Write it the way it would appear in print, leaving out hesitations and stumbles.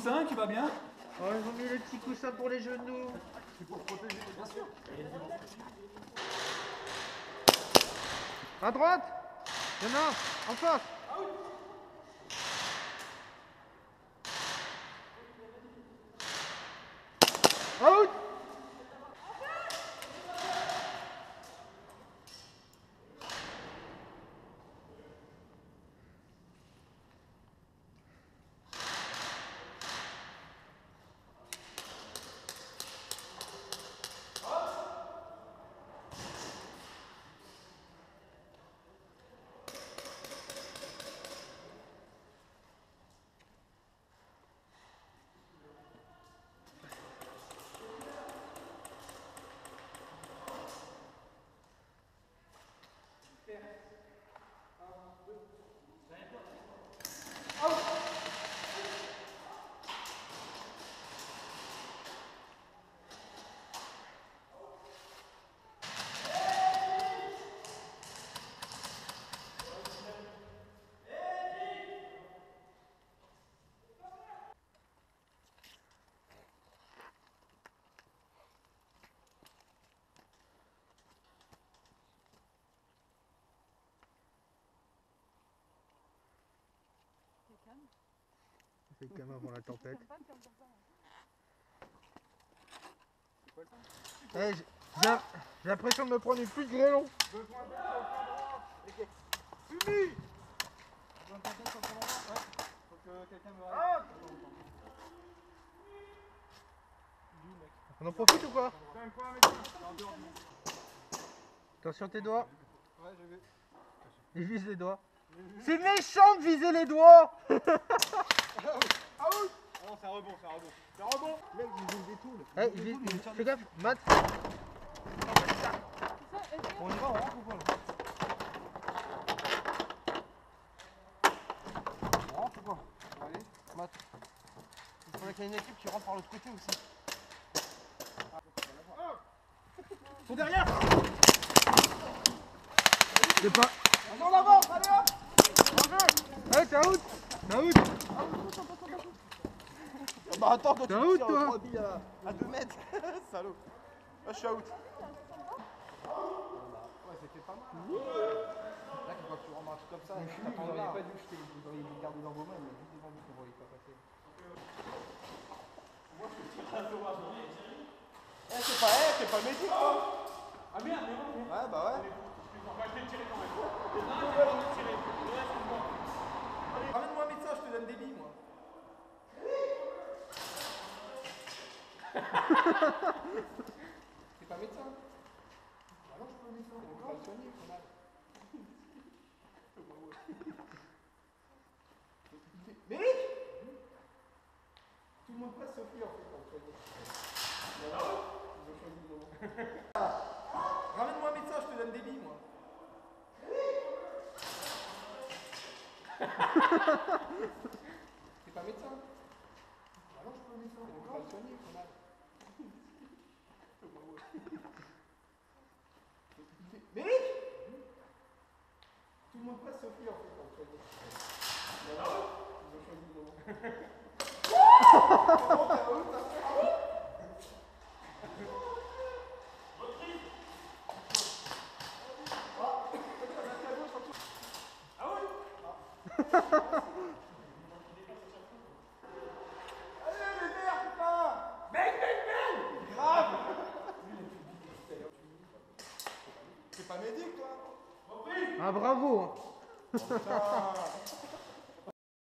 coussin qui va bien. Oh, ils ont mis le petit coussin pour les genoux. C'est pour protéger, bien sûr. À droite. Il y en a un, en face. Out. C'est calme avant la tempête. Hey, j'ai l'impression de me prendre une pluie de grêlon. Fumi! Faut que quelqu'un me reste. On en profite ou quoi? Attention tes doigts. Ouais, j'ai vu. Il vise les doigts. C'est méchant de viser les doigts. Ah oui! Ah non, c'est un rebond, c'est un rebond. C'est un rebond! Mec, il vise des toules. Hey, il vise. Fais gaffe, Matt. On y va, on rentre ou quoi là? On rentre ou quoi? Allez, Matt. Il faudrait qu'il y ait une équipe qui rentre par l'autre côté aussi. Ils sont derrière! C'est pas. En avant! Allez hop! Hey, t'es out. T'es out. Ah bah attends, quand tu T'es me out, tires toi 3 billes à 2 mètres. Salaud. Là, je suis out. Ouais, c'était pas mal. Là, quand tu rentres un truc comme ça, vous n'auriez pas dû jeter, vous auriez dû le garder dans vos mains, mais juste devant vous qu'on ne voyait pas passer. Moi, je tire à 0 à janvier. C'est pas médic, quoi. Ah merde, mais non. Ouais, bah ouais. On va essayer de tirer quand même. Ramène-moi un médecin, je te donne des billes, moi. T'es pas médecin? Ah non, je suis pas médecin. On va le soigner, quand même. Mais Rick! Tout le monde passe sauf lui en fait pour le soigner. Ils ont choisi le moment. Ramène-moi un médecin, je te donne des billes, moi. T'es pas médecin? Ah non, je suis pas médecin. On va le soigner, quand même. Mais Rick! Tout le monde passe sauf lui en fait pour le soigner. Ils ont choisi le moment. C'est pas médic, toi? Ah, bravo. Putain.